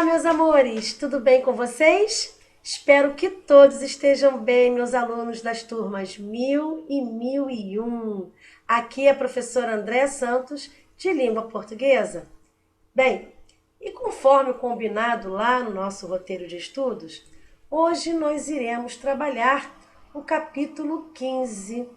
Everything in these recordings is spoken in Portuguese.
Meus amores, tudo bem com vocês? Espero que todos estejam bem, meus alunos das turmas 1000 e 1001. Aqui é a professora Andréa Santos, de Língua Portuguesa. Bem, e conforme combinado lá no nosso roteiro de estudos, hoje nós iremos trabalhar o capítulo 15.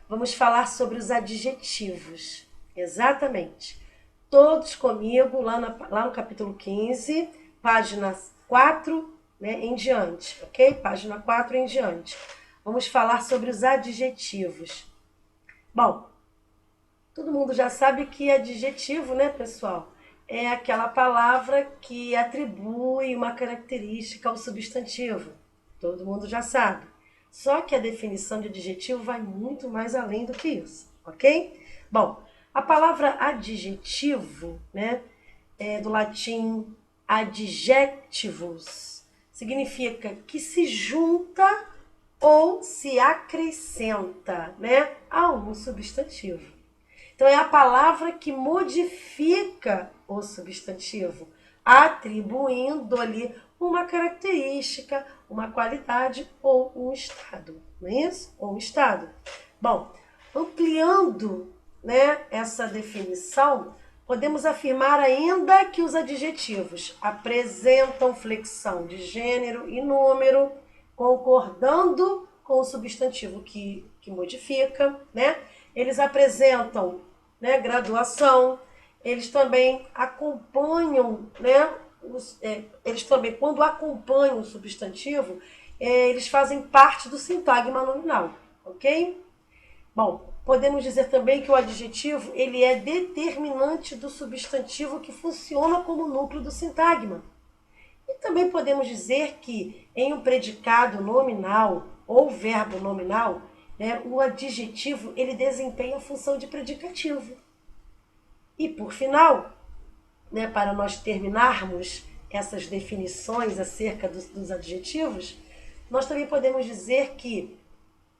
Vamos falar sobre os adjetivos. Exatamente. Todos comigo lá no capítulo 15, página 4, né, em diante, ok? Página 4 em diante. Vamos falar sobre os adjetivos. Bom, todo mundo já sabe que adjetivo, né, pessoal? É aquela palavra que atribui uma característica ao substantivo. Todo mundo já sabe. Só que a definição de adjetivo vai muito mais além do que isso, ok? Bom, a palavra adjetivo, né, é do latim adjectivus, significa que se junta ou se acrescenta, né, a um substantivo. Então, é a palavra que modifica o substantivo, atribuindo-lhe uma característica, uma qualidade ou um estado, não é isso? Ou um estado. Bom, ampliando, né, essa definição, podemos afirmar ainda que os adjetivos apresentam flexão de gênero e número, concordando com o substantivo que modifica, né? Eles apresentam, né, graduação, eles também acompanham, né, eles também, quando acompanham o substantivo, eles fazem parte do sintagma nominal, ok? Bom, podemos dizer também que o adjetivo ele é determinante do substantivo que funciona como núcleo do sintagma. E também podemos dizer que em um predicado nominal ou verbo nominal, né, o adjetivo ele desempenha a função de predicativo. E por final, né, para nós terminarmos essas definições acerca dos adjetivos, nós também podemos dizer que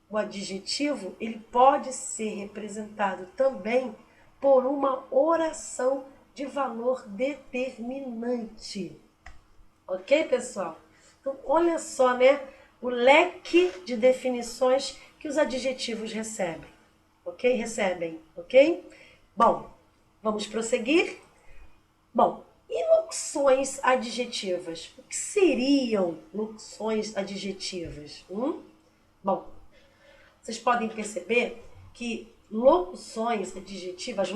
o adjetivo ele pode ser representado também por uma oração de valor determinante. Ok, pessoal? Então, olha só, né, o leque de definições que os adjetivos recebem. Ok? Recebem, ok? Bom, vamos prosseguir? Bom, e locuções adjetivas? O que seriam locuções adjetivas? Bom, vocês podem perceber que locuções adjetivas,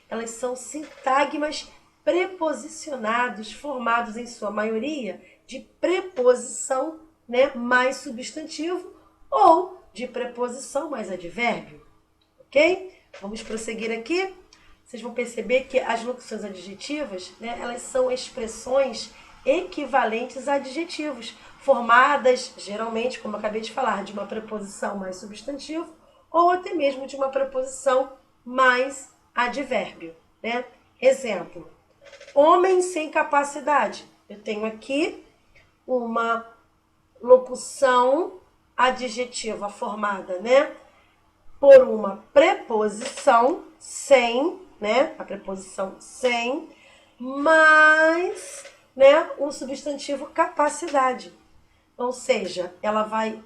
elas são sintagmas preposicionados, formados em sua maioria de preposição, né, mais substantivo ou de preposição mais advérbio, ok? Vamos prosseguir aqui. Vocês vão perceber que as locuções adjetivas, né, elas são expressões equivalentes a adjetivos, formadas geralmente, como eu acabei de falar, de uma preposição mais substantivo ou até mesmo de uma preposição mais advérbio, né? Exemplo, homem sem capacidade. Eu tenho aqui uma locução adjetiva formada, né, por uma preposição sem, né, a preposição sem, mais, né, um substantivo capacidade. Ou seja, ela vai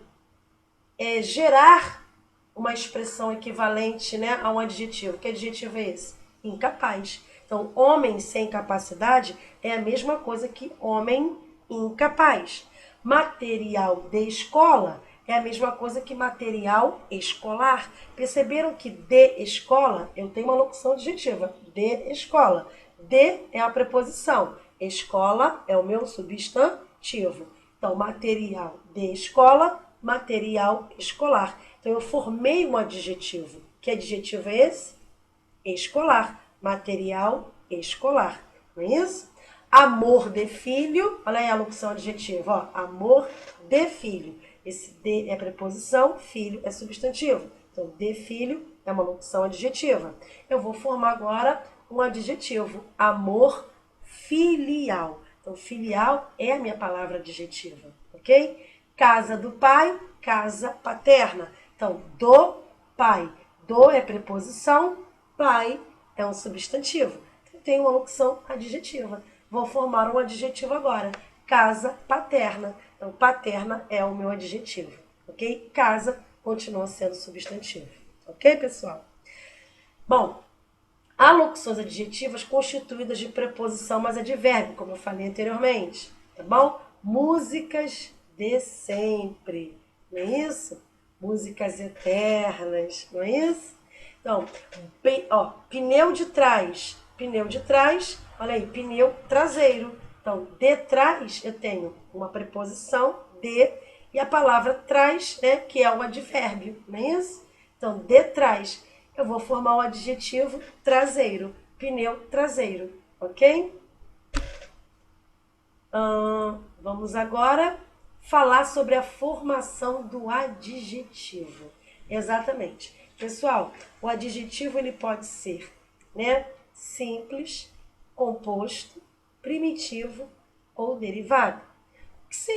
gerar uma expressão equivalente, né, a um adjetivo. Que adjetivo é esse? Incapaz. Então, homem sem capacidade é a mesma coisa que homem incapaz. Material de escola é a mesma coisa que material escolar. Perceberam que de escola, eu tenho uma locução adjetiva, de escola. De é a preposição, escola é o meu substantivo. Então, material de escola, material escolar. Então, eu formei um adjetivo. Que adjetivo é esse? Escolar. Material escolar. Não é isso? Amor de filho, olha aí a locução adjetiva, ó, amor de filho. Esse de é preposição, filho é substantivo. Então, de filho é uma locução adjetiva. Eu vou formar agora um adjetivo, amor filial. Então, filial é a minha palavra adjetiva, ok? Casa do pai, casa paterna. Então, do pai. Do é preposição, pai é um substantivo. Então, tem uma locução adjetiva. vou formar um adjetivo agora. Casa paterna. Então, paterna é o meu adjetivo, ok? Casa continua sendo substantivo, ok, pessoal? Bom, há locuções adjetivas constituídas de preposição mais advérbio, como eu falei anteriormente, tá bom? Músicas de sempre, não é isso? Músicas eternas, não é isso? Então, pneu de trás. Pneu de trás, olha aí, pneu traseiro. Então, de trás eu tenho uma preposição de e a palavra trás, né, que é o advérbio, não é isso? Então, de trás, eu vou formar o adjetivo traseiro, pneu traseiro, ok? Vamos agora falar sobre a formação do adjetivo. Exatamente. Pessoal, o adjetivo ele pode ser, né, simples, composto, primitivo ou derivado.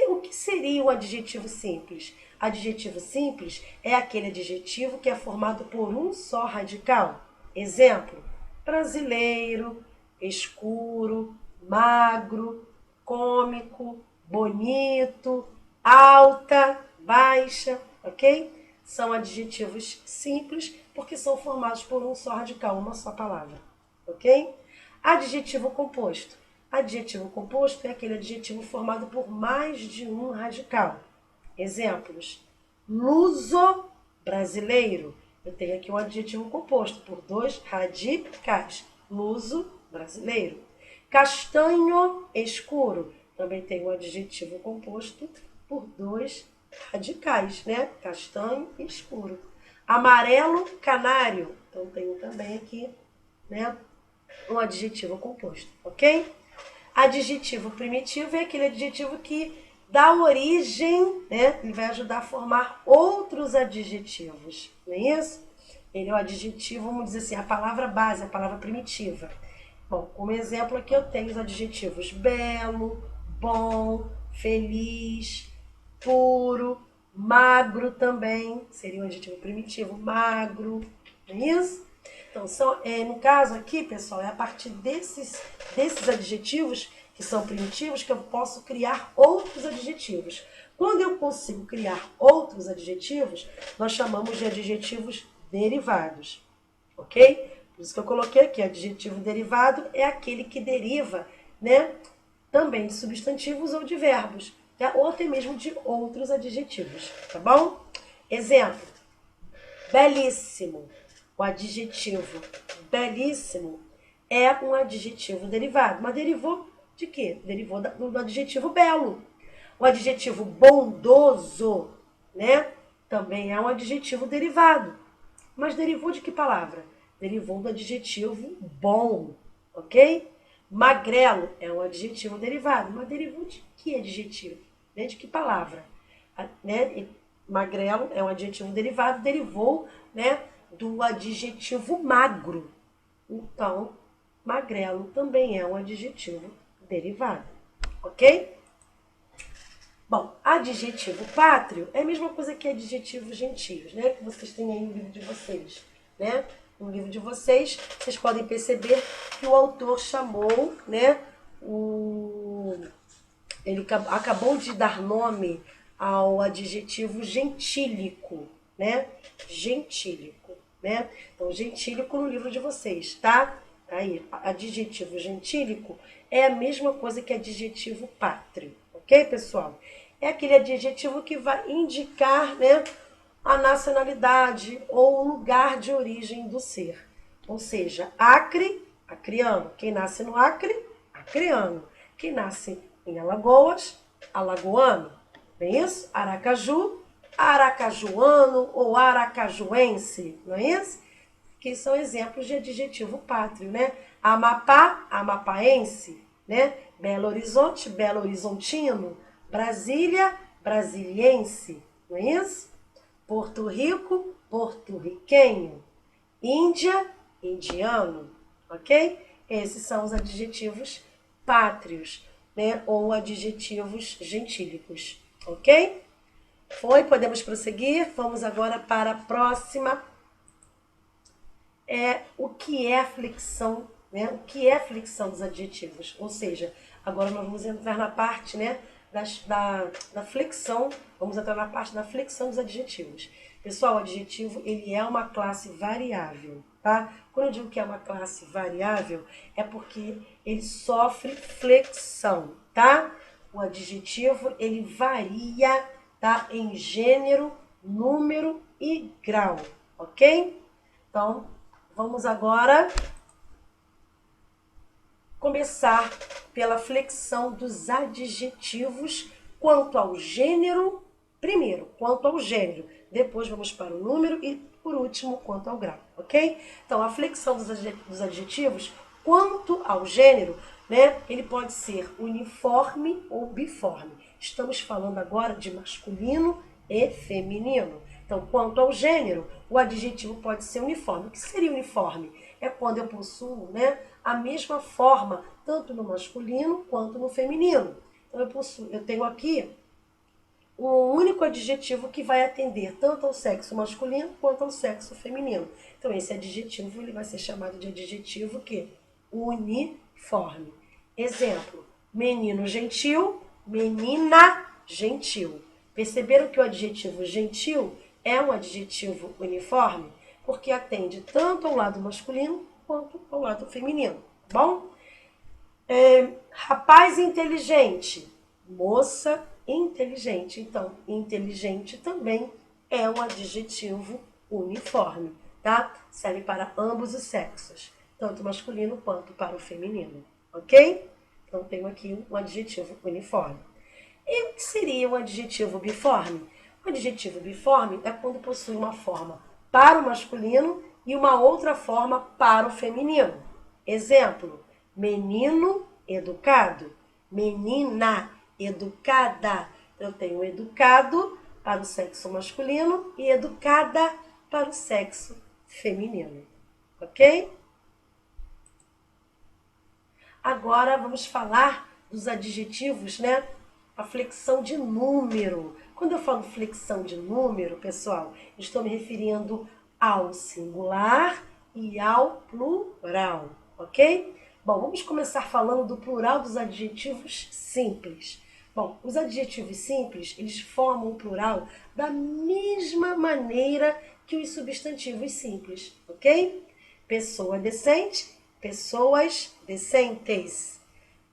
O que seria o adjetivo simples? Adjetivo simples é aquele adjetivo que é formado por um só radical. Exemplo: brasileiro, escuro, magro, cômico, bonito, alta, baixa, ok? São adjetivos simples porque são formados por um só radical, uma só palavra, ok? Adjetivo composto. Adjetivo composto é aquele adjetivo formado por mais de um radical. Exemplos: luso-brasileiro. Eu tenho aqui um adjetivo composto por dois radicais. Luso-brasileiro. Castanho escuro. Também tem um adjetivo composto por dois radicais, né? Castanho e escuro. Amarelo canário. Então tenho também aqui, né, um adjetivo composto, ok? Adjetivo primitivo é aquele adjetivo que dá origem, né? Ele vai ajudar a formar outros adjetivos, não é isso? Ele é o adjetivo, vamos dizer assim, a palavra base, a palavra primitiva. Bom, como exemplo aqui eu tenho os adjetivos belo, bom, feliz, puro, magro também, seria um adjetivo primitivo, magro, não é isso? Então, no caso aqui, pessoal, é a partir desses adjetivos, que são primitivos, que eu posso criar outros adjetivos. Quando eu consigo criar outros adjetivos, nós chamamos de adjetivos derivados, ok? Por isso que eu coloquei aqui, adjetivo derivado é aquele que deriva, né, também de substantivos ou de verbos, tá? Ou até mesmo de outros adjetivos, tá bom? Exemplo: belíssimo. O adjetivo belíssimo é um adjetivo derivado. Mas derivou de quê? Derivou do adjetivo belo. O adjetivo bondoso, né, também é um adjetivo derivado. Mas derivou de que palavra? Derivou do adjetivo bom, ok? Magrelo é um adjetivo derivado. Mas derivou de que adjetivo? Né? De que palavra? Né? Magrelo é um adjetivo derivado, derivou, né, do adjetivo magro. Então, magrelo também é um adjetivo derivado, ok? Bom, adjetivo pátrio é a mesma coisa que adjetivos gentios, né? Que vocês têm aí no livro de vocês, né? No livro de vocês, vocês podem perceber que o autor chamou, né? Ele acabou de dar nome ao adjetivo gentílico, né? Gentílico, né? Então, gentílico no livro de vocês, tá? Aí, adjetivo gentílico é a mesma coisa que adjetivo pátrio, ok, pessoal? É aquele adjetivo que vai indicar, né, a nacionalidade ou o lugar de origem do ser. Ou seja, Acre, acreano. Quem nasce no Acre, acreano. Quem nasce em Alagoas, alagoano. Não é isso? Aracaju, aracajuano ou aracajuense. Não é isso? Que são exemplos de adjetivo pátrio, né? Amapá, amapaense, né? Belo Horizonte, belo horizontino. Brasília, brasiliense. Não é isso? Porto Rico, porto-riquenho. Índia, indiano, ok? Esses são os adjetivos pátrios, né? Ou adjetivos gentílicos, ok? Podemos prosseguir. Vamos agora para a próxima. O que é a flexão né, o que é flexão dos adjetivos. Ou seja, agora nós vamos entrar na parte, né, da flexão, vamos entrar na parte da flexão dos adjetivos. Pessoal, o adjetivo ele é uma classe variável, tá? Quando eu digo que é uma classe variável, é porque ele sofre flexão, tá? O adjetivo ele varia, tá, em gênero, número e grau, ok? Então, vamos agora começar pela flexão dos adjetivos quanto ao gênero, primeiro, quanto ao gênero, depois vamos para o número e, por último, quanto ao grau, ok? Então, a flexão dos adjetivos quanto ao gênero, né, ele pode ser uniforme ou biforme. Estamos falando agora de masculino e feminino. Então, quanto ao gênero, o adjetivo pode ser uniforme. O que seria uniforme? É quando eu possuo, né, a mesma forma, tanto no masculino quanto no feminino. Então, eu tenho aqui um único adjetivo que vai atender tanto ao sexo masculino quanto ao sexo feminino. Então, esse adjetivo ele vai ser chamado de adjetivo que? Uniforme. Exemplo, menino gentil, menina gentil. Perceberam que o adjetivo gentil é um adjetivo uniforme? Porque atende tanto ao lado masculino quanto ao lado feminino, tá bom? Rapaz inteligente, moça inteligente. Então, inteligente também é um adjetivo uniforme, tá? Serve para ambos os sexos, tanto masculino quanto para o feminino, ok? Então, tenho aqui um adjetivo uniforme. E o que seria um adjetivo biforme? O adjetivo biforme é quando possui uma forma para o masculino e uma outra forma para o feminino. Exemplo, menino educado, menina educada. Eu tenho educado para o sexo masculino e educada para o sexo feminino, ok? Agora vamos falar dos adjetivos, né? A flexão de número. Quando eu falo flexão de número, pessoal, estou me referindo ao singular e ao plural, ok? Bom, vamos começar falando do plural dos adjetivos simples. Bom, os adjetivos simples, eles formam o plural da mesma maneira que os substantivos simples, ok? Pessoa decente, pessoas decentes.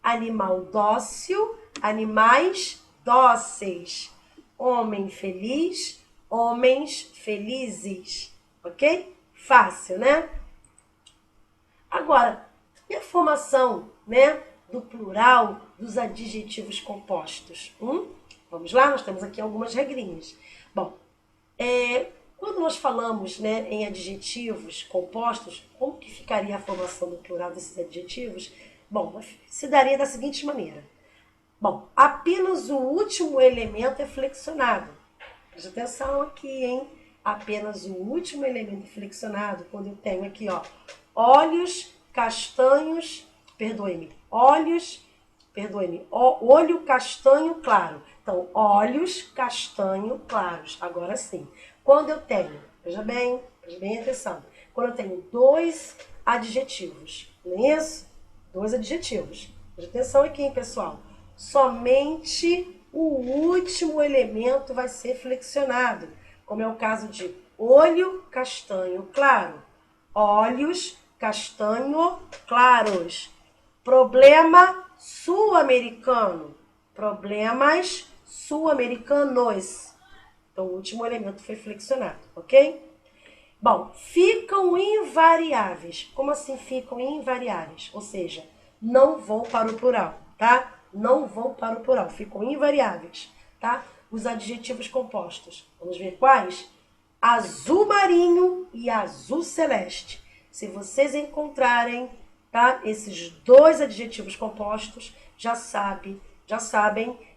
Animal dócil, animais dóceis. Homem feliz, homens felizes. Ok? Fácil, né? Agora, e a formação, né, do plural dos adjetivos compostos? Vamos lá? Nós temos aqui algumas regrinhas. Bom, quando nós falamos, né, em adjetivos compostos, como que ficaria a formação do plural desses adjetivos? Bom, se daria da seguinte maneira. Bom, apenas o último elemento é flexionado. Preste atenção aqui, hein? Apenas o último elemento flexionado, quando eu tenho aqui, ó, olhos castanhos, olho castanho claro. Então, olhos castanho claros. Agora sim. Quando eu tenho, veja bem atenção. Quando eu tenho dois adjetivos, não é isso? Dois adjetivos. Preste atenção aqui, hein, pessoal. Somente o último elemento vai ser flexionado, como é o caso de olho castanho claro, olhos castanho claros. Problema sul-americano, problemas sul-americanos. Então, o último elemento foi flexionado, ok? Bom, ficam invariáveis. Como assim ficam invariáveis? Ou seja, não vão para o plural, tá? Não vão para o plural, ficam invariáveis, tá? Os adjetivos compostos. Vamos ver quais? Azul marinho e azul celeste. Se vocês encontrarem, tá, esses dois adjetivos compostos, já sabem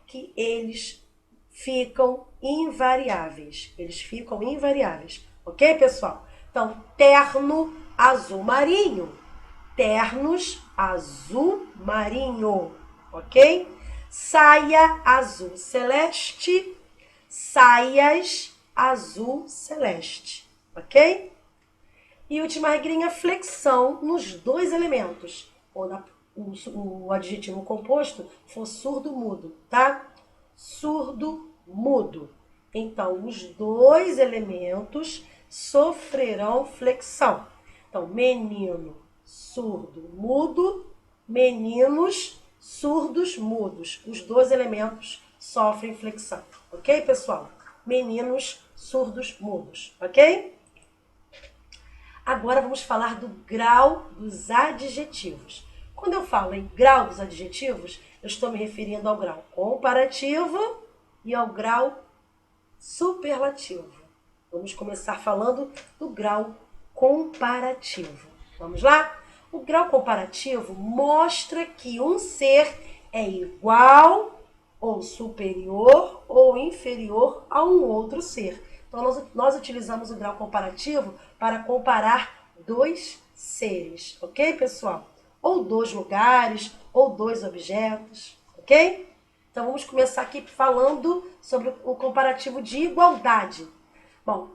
que eles ficam invariáveis. Eles ficam invariáveis. Ok, pessoal? Então, terno azul marinho. Ternos azul marinho. Ok? Saia azul celeste. Saias azul celeste. Ok? E última regrinha, flexão nos dois elementos. Quando o adjetivo composto for surdo-mudo, tá? Surdo-mudo. Então, os dois elementos sofrerão flexão. Então, menino, surdo, mudo, meninos, surdos, mudos. Os dois elementos sofrem flexão. Ok, pessoal? Meninos, surdos, mudos. Ok? Agora vamos falar do grau dos adjetivos. Quando eu falo em grau dos adjetivos, eu estou me referindo ao grau comparativo e ao grau superlativo. Vamos começar falando do grau comparativo. Vamos lá? O grau comparativo mostra que um ser é igual ou superior ou inferior a um outro ser. Então, nós utilizamos o grau comparativo para comparar dois seres, ok, pessoal? Ou dois lugares, ou dois objetos, ok? Então, vamos começar aqui falando sobre o comparativo de igualdade. Bom,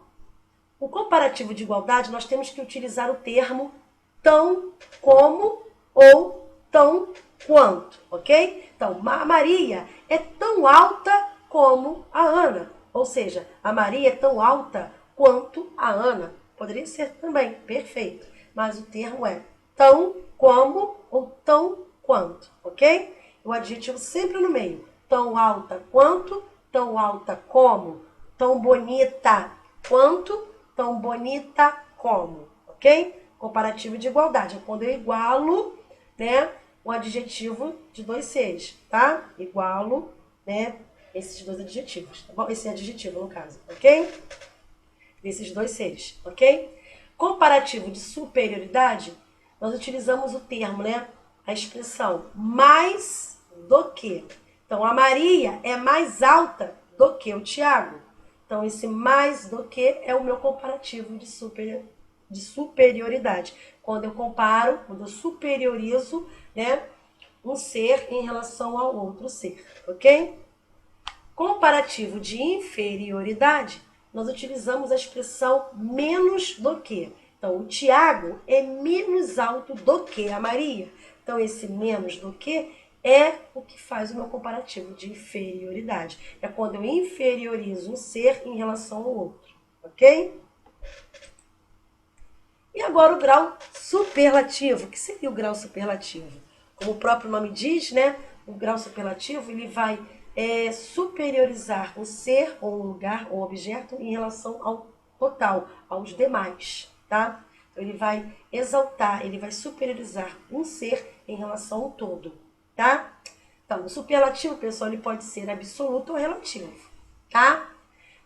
o comparativo de igualdade, nós temos que utilizar o termo tão como ou tão quanto, ok? Então, a Maria é tão alta como a Ana. Ou seja, a Maria é tão alta quanto a Ana. Poderia ser também, perfeito. Mas o termo é tão como ou tão quanto, ok? O adjetivo sempre no meio. Tão alta quanto, tão alta como, tão bonita quanto, tão bonita como, ok? Comparativo de igualdade. É quando eu igualo, né, um adjetivo de dois seres, tá? Igualo, né, esses dois adjetivos, tá bom? Esse adjetivo, no caso, ok? Desses dois seres, ok? Comparativo de superioridade, nós utilizamos o termo, né, a expressão mais do que. Então, a Maria é mais alta do que o Tiago. Então, esse mais do que é o meu comparativo de superioridade. Quando eu comparo, quando eu superiorizo, né, um ser em relação ao outro ser, ok? Comparativo de inferioridade, nós utilizamos a expressão menos do que. Então, o Tiago é menos alto do que a Maria. Então, esse menos do que é o que faz o meu comparativo de inferioridade. É quando eu inferiorizo um ser em relação ao outro, ok? E agora o grau superlativo. O que seria o grau superlativo? Como o próprio nome diz, né? O grau superlativo ele vai superiorizar um ser, ou um lugar, ou um objeto em relação ao total, aos demais, tá? Então, ele vai exaltar, ele vai superiorizar um ser em relação ao todo, tá? Então, o superlativo, pessoal, ele pode ser absoluto ou relativo, tá?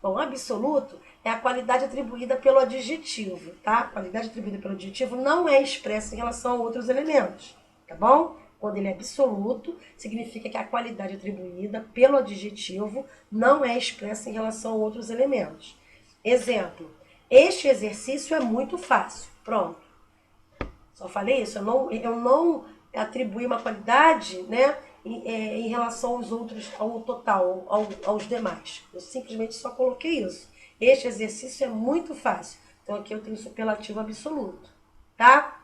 Bom, absoluto é a qualidade atribuída pelo adjetivo, tá? A qualidade atribuída pelo adjetivo não é expressa em relação a outros elementos, tá bom? Quando ele é absoluto, significa que a qualidade atribuída pelo adjetivo não é expressa em relação a outros elementos. Exemplo, este exercício é muito fácil. Pronto. Só falei isso, eu não atribuí uma qualidade, né, em relação aos outros, ao total, aos demais. Eu simplesmente só coloquei isso. Este exercício é muito fácil. Então aqui eu tenho superlativo absoluto, tá?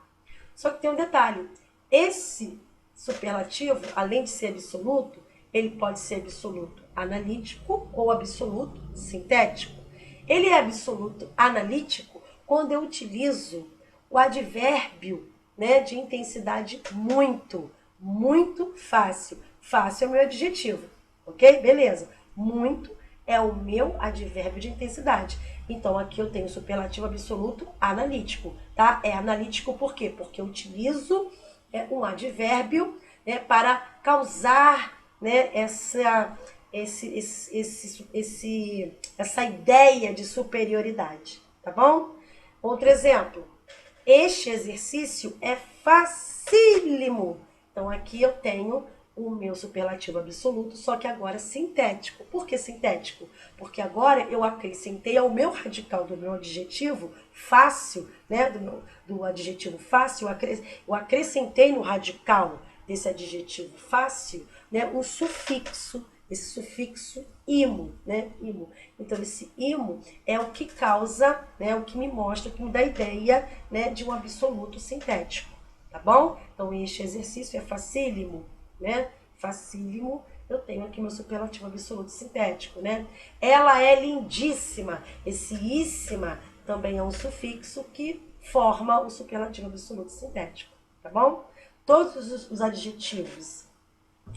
Só que tem um detalhe. Esse superlativo, além de ser absoluto, ele pode ser absoluto analítico ou absoluto sintético. Ele é absoluto analítico quando eu utilizo o advérbio, né, de intensidade muito, muito fácil. Fácil é o meu adjetivo, ok? Beleza. Muito é o meu advérbio de intensidade. Então, aqui eu tenho superlativo absoluto analítico, tá? É analítico por quê? Porque eu utilizo um advérbio, né, para causar, né, essa ideia de superioridade, tá bom? Outro exemplo. Este exercício é facílimo. Então, aqui eu tenho o meu superlativo absoluto, só que agora sintético. Por que sintético? Porque agora eu acrescentei ao meu radical do meu adjetivo fácil, né, do adjetivo fácil, eu acrescentei no radical desse adjetivo fácil, né, um sufixo esse sufixo imo, né? Imo. Então, esse imo é o que causa, né? O que me mostra, o que me dá ideia, né? De um absoluto sintético, tá bom? Então, este exercício é facílimo, né? Facílimo. Eu tenho aqui meu superlativo absoluto sintético, né? Ela é lindíssima. Esse íssima também é um sufixo que forma o superlativo absoluto sintético, tá bom? Todos os adjetivos,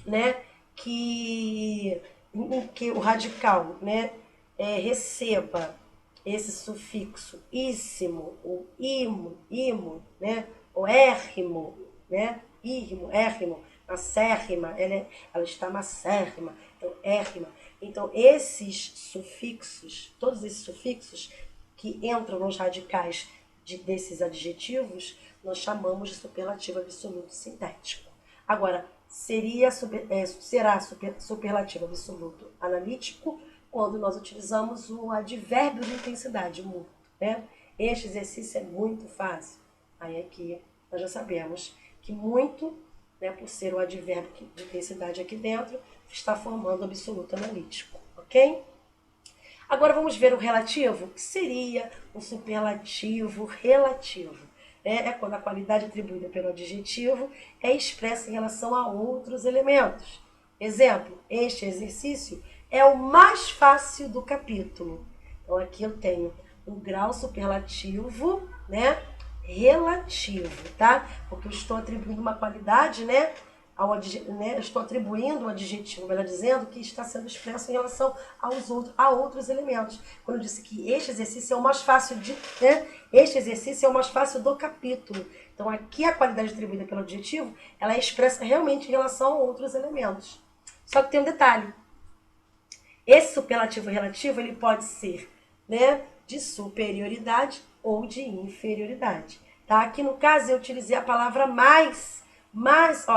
né, que o radical, né, receba esse sufixo íssimo, ou imo, né, ou érrimo, né, érrimo, acérrima, ela está macérrima, então érrima. Então, esses sufixos, todos esses sufixos que entram nos radicais desses adjetivos, nós chamamos de superlativo absoluto sintético. Agora, será superlativo absoluto analítico quando nós utilizamos o advérbio de intensidade, muito, né? Este exercício é muito fácil. Aí aqui nós já sabemos que muito, né, por ser o advérbio de intensidade aqui dentro, está formando o absoluto analítico, ok? Agora vamos ver o relativo, que seria o superlativo relativo. É quando a qualidade atribuída pelo adjetivo é expressa em relação a outros elementos. Exemplo, este exercício é o mais fácil do capítulo. Então aqui eu tenho um grau superlativo, né, relativo, tá? Porque eu estou atribuindo uma qualidade, né, eu estou atribuindo o adjetivo, melhor dizendo, que está sendo expresso em relação a outros elementos. Quando eu disse que este exercício é o mais fácil este exercício é o mais fácil do capítulo. Então, aqui a qualidade atribuída pelo adjetivo, ela é expressa realmente em relação a outros elementos. Só que tem um detalhe. Esse superlativo relativo, ele pode ser, né, de superioridade ou de inferioridade. Tá? Aqui no caso eu utilizei a palavra mais,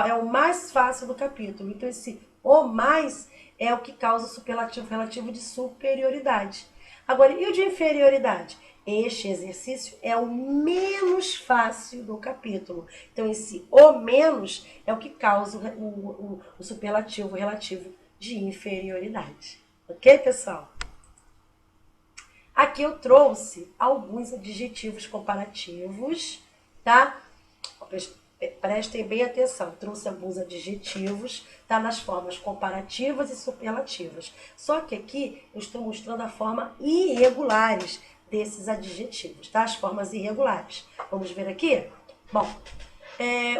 é o mais fácil do capítulo. Então esse o mais é o que causa o superlativo relativo de superioridade. Agora, e o de inferioridade? Este exercício é o menos fácil do capítulo. Então esse o menos é o que causa o superlativo relativo de inferioridade. Ok, pessoal? Aqui eu trouxe alguns adjetivos comparativos, tá? Prestem bem atenção. Trouxe alguns adjetivos, tá? Nas formas comparativas e superlativas. Só que aqui eu estou mostrando a forma irregulares desses adjetivos, tá? As formas irregulares. Vamos ver aqui? Bom,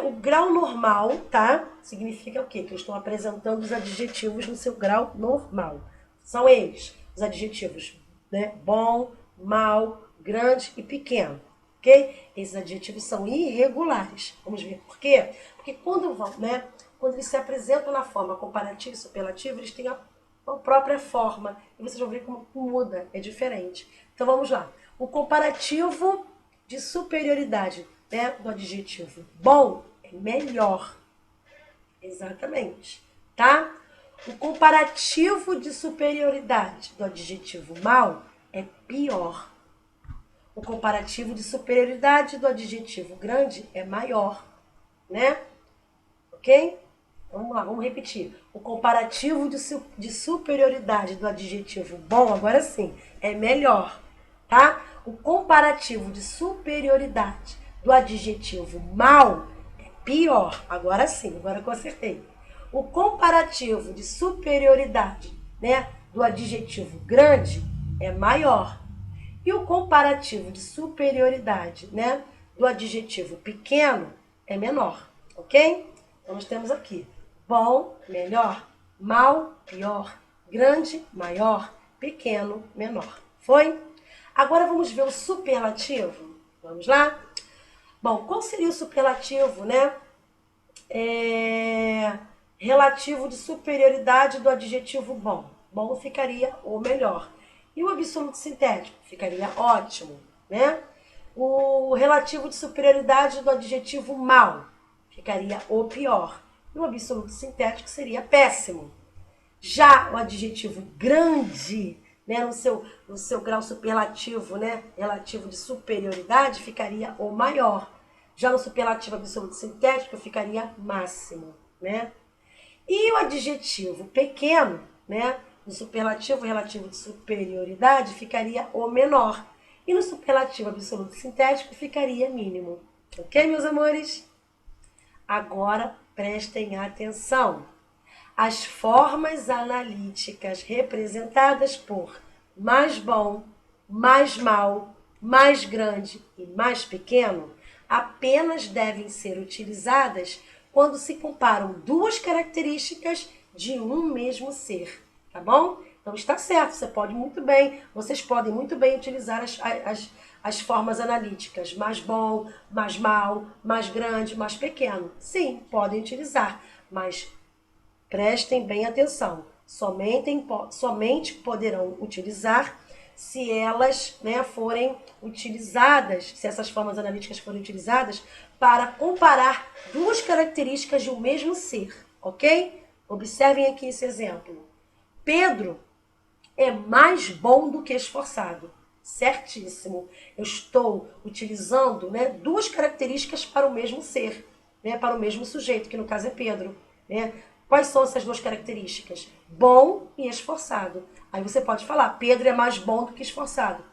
o grau normal, tá? Significa o quê? Que eu estou apresentando os adjetivos no seu grau normal. São eles, os adjetivos, né? Bom, mal, grande e pequeno, ok? Esses adjetivos são irregulares. Vamos ver por quê? Porque quando eles se apresentam na forma comparativa e superlativa, eles têm a própria forma. E vocês vão ver como muda, é diferente. Então vamos lá. O comparativo de superioridade, né, do adjetivo bom é melhor. Exatamente, tá? O comparativo de superioridade do adjetivo mal é pior. O comparativo de superioridade do adjetivo grande é maior, né? Ok? Vamos lá, vamos repetir. O comparativo de superioridade do adjetivo bom, agora sim, é melhor, tá? O comparativo de superioridade do adjetivo mal é pior. Agora sim, agora que eu acertei. O comparativo de superioridade, né, do adjetivo grande é maior. E o comparativo de superioridade, né, do adjetivo pequeno é menor, ok? Então nós temos aqui bom, melhor, mal, pior, grande, maior, pequeno, menor. Foi? Agora vamos ver o superlativo. Vamos lá? Bom, qual seria o superlativo, né? Relativo de superioridade do adjetivo bom. Bom ficaria o melhor. E o absoluto sintético ficaria ótimo, né? O relativo de superioridade do adjetivo mal ficaria o pior. E o absoluto sintético seria péssimo. Já o adjetivo grande, né, no seu grau superlativo, né, relativo de superioridade, ficaria o maior. Já no superlativo absoluto sintético, ficaria máximo, né? E o adjetivo pequeno, né? No superlativo relativo de superioridade ficaria o menor. E no superlativo absoluto sintético ficaria mínimo. Ok, meus amores? Agora prestem atenção. As formas analíticas representadas por mais bom, mais mal, mais grande e mais pequeno apenas devem ser utilizadas quando se comparam duas características de um mesmo ser, tá bom? Então está certo, vocês podem muito bem utilizar as formas analíticas, mais bom, mais mal, mais grande, mais pequeno. Sim, podem utilizar, mas prestem bem atenção. Somente poderão utilizar se elas, né, forem utilizadas, se essas formas analíticas forem utilizadas para comparar duas características de um mesmo ser, ok? Observem aqui esse exemplo. Pedro é mais bom do que esforçado. Certíssimo. Eu estou utilizando, né, duas características para o mesmo ser, né, para o mesmo sujeito, que no caso é Pedro. Né? Quais são essas duas características? Bom e esforçado. Aí você pode falar, Pedro é mais bom do que esforçado.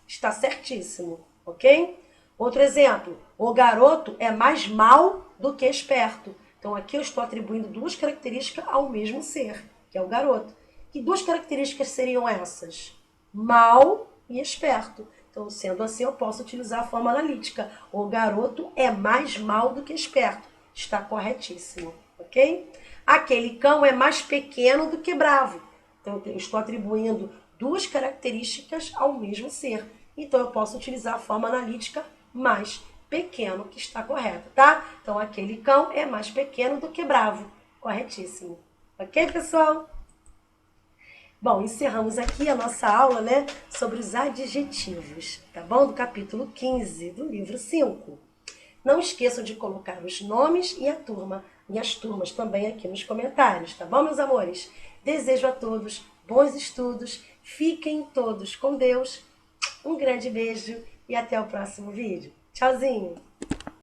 Está certíssimo, ok? Outro exemplo, o garoto é mais mal do que esperto. Então aqui eu estou atribuindo duas características ao mesmo ser, que é o garoto. Que duas características seriam essas? Mal e esperto. Então, sendo assim, eu posso utilizar a forma analítica. O garoto é mais mal do que esperto. Está corretíssimo, ok? Aquele cão é mais pequeno do que bravo. Então, eu estou atribuindo duas características ao mesmo ser. Então, eu posso utilizar a forma analítica mais pequeno, que está correta, tá? Então, aquele cão é mais pequeno do que bravo. Corretíssimo. Ok, pessoal? Bom, encerramos aqui a nossa aula, né, sobre os adjetivos, tá bom? Do capítulo 15 do livro 5. Não esqueçam de colocar os nomes e as turmas também aqui nos comentários, tá bom, meus amores? Desejo a todos bons estudos, fiquem todos com Deus, um grande beijo e até o próximo vídeo. Tchauzinho!